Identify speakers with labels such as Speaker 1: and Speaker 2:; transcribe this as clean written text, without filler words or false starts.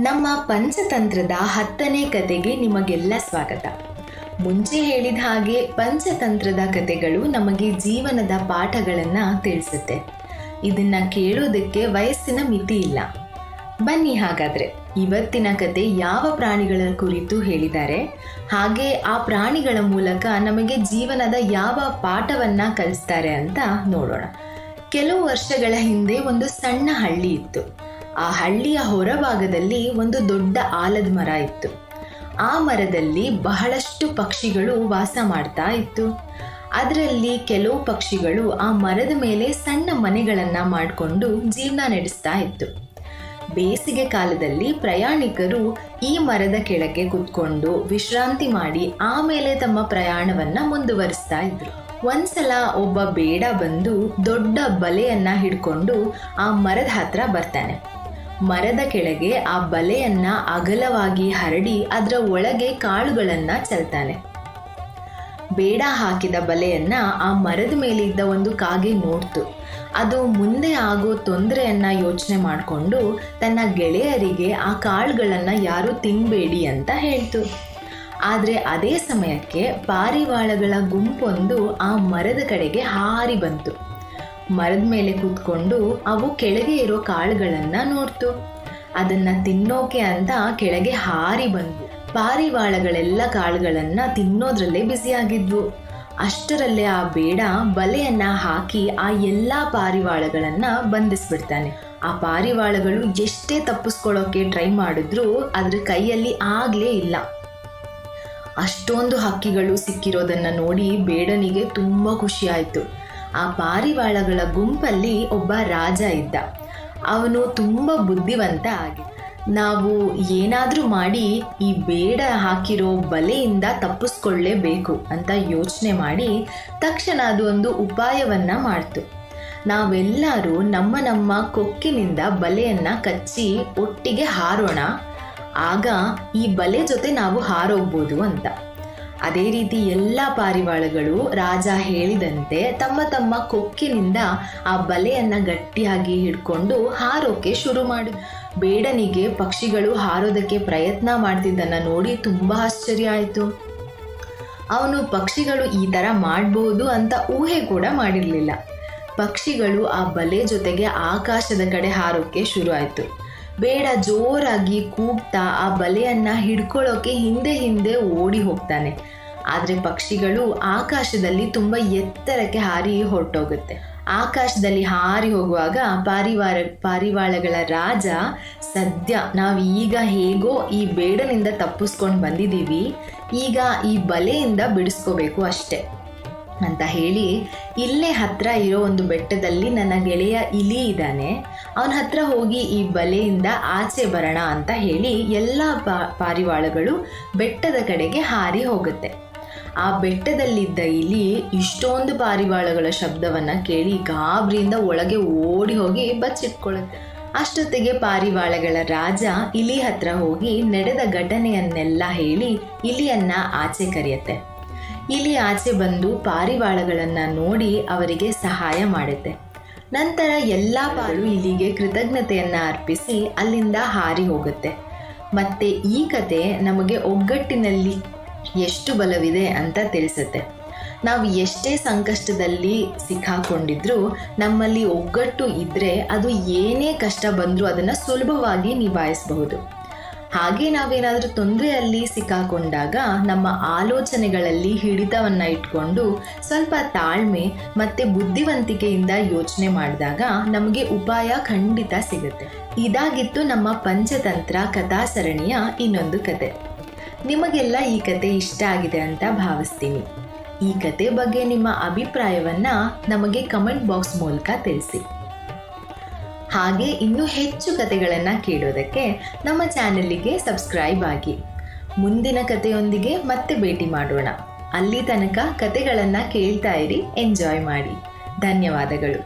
Speaker 1: ನಮ್ಮ ಪಂಚತಂತ್ರದ 10ನೇ ಕತೆಗೆ ನಿಮಗೆಲ್ಲ ಸ್ವಾಗತ. ಮುಂಚೆ ಹೇಳಿದ ಹಾಗೆ ಪಂಚತಂತ್ರದ ಕತೆಗಳು ನಮಗೆ ಜೀವನದ ಪಾಠಗಳನ್ನು ತಿಳಿಸುತ್ತೆ. ಇದನ್ನ ಕೇಳೋದಕ್ಕೆ ವಯಸ್ಸಿನ ಮಿತಿ ಇಲ್ಲ. ಬನ್ನಿ ಹಾಗಾದ್ರೆ ಇವತ್ತಿನ ಕತೆ ಯಾವ ಪ್ರಾಣಿಗಳ ಕುರಿತು ಹೇಳಿದ್ದಾರೆ, ಹಾಗೆ ಆ ಪ್ರಾಣಿಗಳ ಮೂಲಕ ನಮಗೆ ಜೀವನದ ಯಾವ ಪಾಠವನ್ನ ಕಲಿಸ್ತಾರೆ ಅಂತ ನೋಡೋಣ. ಕೆಲವು ವರ್ಷಗಳ ಹಿಂದೆ ಒಂದು ಸಣ್ಣ ಹಳ್ಳಿ ಇತ್ತು. ಆ ಹಳ್ಳಿಯ ಹೊರಭಾಗದಲ್ಲಿ ಒಂದು ದೊಡ್ಡ ಆಲದ ಮರ ಇತ್ತು. ಆ ಮರದಲ್ಲಿ ಬಹಳಷ್ಟು ಪಕ್ಷಿಗಳು ವಾಸ ಮಾಡ್ತಾ ಇತ್ತು. ಅದರಲ್ಲಿ ಕೆಲವು ಪಕ್ಷಿಗಳು ಆ ಮರದ ಮೇಲೆ ಸಣ್ಣ ಮನೆಗಳನ್ನು ಮಾಡಿಕೊಂಡು ಜೀವನ ನಡೆಸ್ತಾ ಇತ್ತು. ಬೇಸಿಗೆ ಕಾಲದಲ್ಲಿ ಪ್ರಯಾಣಿಕರು ಈ ಮರದ ಕೆಳಗೆ ಕುತ್ಕೊಂಡು ವಿಶ್ರಾಂತಿ ಮಾಡಿ ಆಮೇಲೆ ತಮ್ಮ ಪ್ರಯಾಣವನ್ನ ಮುಂದುವರಿಸ್ತಾ ಇದ್ರು. ಒಂದ್ಸಲ ಒಬ್ಬ ಬೇಡ ಬಂದು ದೊಡ್ಡ ಬಲೆಯನ್ನ ಹಿಡ್ಕೊಂಡು ಆ ಮರದ ಹತ್ರ ಬರ್ತಾನೆ. ಮರದ ಕೆಳಗೆ ಆ ಬಲೆಯನ್ನ ಅಗಲವಾಗಿ ಹರಡಿ ಅದರ ಒಳಗೆ ಕಾಳುಗಳನ್ನ ಚೆಲ್ತಾನೆ. ಬೇಡ ಹಾಕಿದ ಬಲೆಯನ್ನ ಆ ಮರದ ಮೇಲೆ ಇದ್ದ ಒಂದು ಕಾಗೆ ನೋಡ್ತು. ಅದು ಮುಂದೆ ಆಗೋ ತೊಂದರೆಯನ್ನ ಯೋಚನೆ ಮಾಡಿಕೊಂಡು ತನ್ನ ಗೆಳೆಯರಿಗೆ ಆ ಕಾಳುಗಳನ್ನ ಯಾರು ತಿನ್ಬೇಡಿ ಅಂತ ಹೇಳ್ತು. ಆದರೆ ಅದೇ ಸಮಯಕ್ಕೆ ಪಾರಿವಾಳಗಳ ಗುಂಪೊಂದು ಆ ಮರದ ಕಡೆಗೆ ಹಾರಿ ಬಂತು. ಮರದ ಮೇಲೆ ಕೂತ್ಕೊಂಡು ಅವು ಕೆಳಗೆ ಇರೋ ಕಾಳುಗಳನ್ನ ನೋಡ್ತು. ಅದನ್ನ ತಿನ್ನೋಕೆ ಅಂತ ಕೆಳಗೆ ಹಾರಿ ಬಂದ್ವು. ಪಾರಿವಾಳಗಳೆಲ್ಲ ಕಾಳುಗಳನ್ನ ತಿನ್ನೋದ್ರಲ್ಲೇ ಬ್ಯುಸಿಯಾಗಿದ್ವು. ಅಷ್ಟರಲ್ಲೇ ಆ ಬೇಡ ಬಲೆಯನ್ನ ಹಾಕಿ ಆ ಎಲ್ಲ ಪಾರಿವಾಳಗಳನ್ನ ಬಂಧಿಸ್ಬಿಡ್ತಾನೆ. ಆ ಪಾರಿವಾಳಗಳು ಎಷ್ಟೇ ತಪ್ಪಿಸ್ಕೊಳ್ಳೋಕೆ ಟ್ರೈ ಮಾಡಿದ್ರು ಅದ್ರ ಕೈಯಲ್ಲಿ ಆಗ್ಲೇ ಇಲ್ಲ. ಅಷ್ಟೊಂದು ಹಕ್ಕಿಗಳು ಸಿಕ್ಕಿರೋದನ್ನ ನೋಡಿ ಬೇಡನಿಗೆ ತುಂಬಾ ಖುಷಿ ಆಯ್ತು. ಆ ಪಾರಿವಾಳಗಳ ಗುಂಪಲ್ಲಿ ಒಬ್ಬ ರಾಜ ಇದ್ದ. ಅವನು ತುಂಬ ಬುದ್ಧಿವಂತ ಆಗಿ ನಾವು ಏನಾದರೂ ಮಾಡಿ ಈ ಬೇಡ ಹಾಕಿರೋ ಬಲೆಯಿಂದ ತಪ್ಪಿಸ್ಕೊಳ್ಳೇಬೇಕು ಅಂತ ಯೋಚನೆ ಮಾಡಿ ತಕ್ಷಣ ಅದು ಒಂದು ಉಪಾಯವನ್ನ ಮಾಡ್ತು. ನಾವೆಲ್ಲರೂ ನಮ್ಮ ನಮ್ಮ ಕೊಕ್ಕಿನಿಂದ ಬಲೆಯನ್ನ ಕಚ್ಚಿ ಒಟ್ಟಿಗೆ ಹಾರೋಣ, ಆಗ ಈ ಬಲೆ ಜೊತೆ ನಾವು ಹಾರೋಗ್ಬೋದು ಅಂತ. ಅದೇ ರೀತಿ ಎಲ್ಲ ಪಾರಿವಾಳಗಳು ರಾಜ ಹೇಳಿದಂತೆ ತಮ್ಮ ತಮ್ಮ ಕೊಕ್ಕಿನಿಂದ ಆ ಬಲೆಯನ್ನ ಗಟ್ಟಿಯಾಗಿ ಹಿಡ್ಕೊಂಡು ಹಾರೋಕೆ ಶುರು ಮಾಡಿದ್ರು. ಬೇಡನಿಗೆ ಪಕ್ಷಿಗಳು ಹಾರೋದಕ್ಕೆ ಪ್ರಯತ್ನ ಮಾಡ್ತಿದ್ದನ್ನ ನೋಡಿ ತುಂಬಾ ಆಶ್ಚರ್ಯ ಆಯಿತು. ಅವನು ಪಕ್ಷಿಗಳು ಈ ಥರ ಮಾಡಬಹುದು ಅಂತ ಊಹೆ ಕೂಡ ಮಾಡಿರಲಿಲ್ಲ. ಪಕ್ಷಿಗಳು ಆ ಬಲೆ ಜೊತೆಗೆ ಆಕಾಶದ ಕಡೆ ಹಾರೋಕೆ ಶುರು ಆಯಿತು. ಬೇಡ ಜೋರಾಗಿ ಕೂಗ್ತಾ ಆ ಬಲೆಯನ್ನ ಹಿಡ್ಕೊಳ್ಳೋಕೆ ಹಿಂದೆ ಹಿಂದೆ ಓಡಿ ಹೋಗ್ತಾನೆ. ಆದರೆ ಪಕ್ಷಿಗಳು ಆಕಾಶದಲ್ಲಿ ತುಂಬ ಎತ್ತರಕ್ಕೆ ಹಾರಿ ಹೊರಟೋಗುತ್ತೆ. ಆಕಾಶದಲ್ಲಿ ಹಾರಿ ಹೋಗುವಾಗ ಪಾರಿವಾಳಗಳ ರಾಜ, ಸದ್ಯ ನಾವು ಈಗ ಹೇಗೋ ಈ ಬೇಡನಿಂದ ತಪ್ಪಿಸ್ಕೊಂಡು ಬಂದಿದ್ದೀವಿ, ಈಗ ಈ ಬಲೆಯಿಂದ ಬಿಡಿಸ್ಕೋಬೇಕು ಅಷ್ಟೆ ಅಂತ ಹೇಳಿ ಇಲ್ಲೇ ಹತ್ರ ಇರೋ ಒಂದು ಬೆಟ್ಟದಲ್ಲಿ ನನ್ನ ಗೆಳೆಯ ಇಲಿ ಇದ್ದಾನೆ, ಅವನ ಹತ್ರ ಹೋಗಿ ಈ ಬಲೆಯಿಂದ ಆಚೆ ಬರೋಣ ಅಂತ ಹೇಳಿ ಎಲ್ಲ ಪಾರಿವಾಳಗಳು ಬೆಟ್ಟದ ಕಡೆಗೆ ಹಾರಿ ಹೋಗುತ್ತೆ. ಆ ಬೆಟ್ಟದಲ್ಲಿದ್ದ ಇಲಿ ಇಷ್ಟೊಂದು ಪಾರಿವಾಳಗಳ ಶಬ್ದವನ್ನ ಕೇಳಿ ಗಾಬರಿಯಿಂದ ಒಳಗೆ ಓಡಿ ಹೋಗಿ ಬಚ್ಚಿಟ್ಕೊಳ್ಳುತ್ತೆ. ಅಷ್ಟೊತ್ತಿಗೆ ಪಾರಿವಾಳಗಳ ರಾಜ ಇಲಿ ಹತ್ರ ಹೋಗಿ ನಡೆದ ಘಟನೆಯನ್ನೆಲ್ಲ ಹೇಳಿ ಇಲಿಯನ್ನ ಆಚೆ ಕರೆಯುತ್ತೆ. ಇಲಿ ಆಚೆ ಬಂದು ಪಾರಿವಾಳಗಳನ್ನ ನೋಡಿ ಅವರಿಗೆ ಸಹಾಯ ಮಾಡುತ್ತೆ. ನಂತರ ಎಲ್ಲ ಪಾರು ಇಲಿಗೆ ಕೃತಜ್ಞತೆಯನ್ನ ಅರ್ಪಿಸಿ ಅಲ್ಲಿಂದ ಹಾರಿ ಹೋಗುತ್ತೆ. ಮತ್ತೆ ಈ ಕತೆ ನಮಗೆ ಒಗ್ಗಟ್ಟಿನಲ್ಲಿ ಎಷ್ಟು ಬಲವಿದೆ ಅಂತ ತಿಳಿಸುತ್ತೆ. ನಾವು ಎಷ್ಟೇ ಸಂಕಷ್ಟದಲ್ಲಿ ಸಿಕ್ಕಾಕೊಂಡಿದ್ರೂ ನಮ್ಮಲ್ಲಿ ಒಗ್ಗಟ್ಟು ಇದ್ರೆ ಅದು ಏನೇ ಕಷ್ಟ ಬಂದರೂ ಅದನ್ನು ಸುಲಭವಾಗಿ ನಿಭಾಯಿಸಬಹುದು. ಹಾಗೆ ನಾವೇನಾದರೂ ತೊಂದರೆಯಲ್ಲಿ ಸಿಕ್ಕಾಕೊಂಡಾಗ ನಮ್ಮ ಆಲೋಚನೆಗಳಲ್ಲಿ ಹಿಡಿತವನ್ನ ಇಟ್ಕೊಂಡು ಸ್ವಲ್ಪ ತಾಳ್ಮೆ ಮತ್ತೆ ಬುದ್ಧಿವಂತಿಕೆಯಿಂದ ಯೋಚನೆ ಮಾಡಿದಾಗ ನಮಗೆ ಉಪಾಯ ಖಂಡಿತ ಸಿಗುತ್ತೆ. ಇದಾಗಿತ್ತು ನಮ್ಮ ಪಂಚತಂತ್ರ ಕಥಾ ಸರಣಿಯ ಇನ್ನೊಂದು ಕತೆ. ನಿಮಗೆಲ್ಲ ಈ ಕತೆ ಇಷ್ಟ ಆಗಿದೆ ಅಂತ ಭಾವಿಸ್ತೀನಿ. ಈ ಕತೆ ಬಗ್ಗೆ ನಿಮ್ಮ ಅಭಿಪ್ರಾಯವನ್ನ ನಮಗೆ ಕಮೆಂಟ್ ಬಾಕ್ಸ್ ಮೂಲಕ ತಿಳಿಸಿ. ಹಾಗೆ ಇನ್ನೂ ಹೆಚ್ಚು ಕತೆಗಳನ್ನು ಕೇಳೋದಕ್ಕೆ ನಮ್ಮ ಚಾನೆಲ್ಗೆ ಸಬ್ಸ್ಕ್ರೈಬ್ ಆಗಿ. ಮುಂದಿನ ಕತೆಯೊಂದಿಗೆ ಮತ್ತೆ ಭೇಟಿ ಮಾಡೋಣ. ಅಲ್ಲಿ ತನಕ ಕತೆಗಳನ್ನು ಕೇಳ್ತಾ ಇರಿ, ಎಂಜಾಯ್ ಮಾಡಿ. ಧನ್ಯವಾದಗಳು.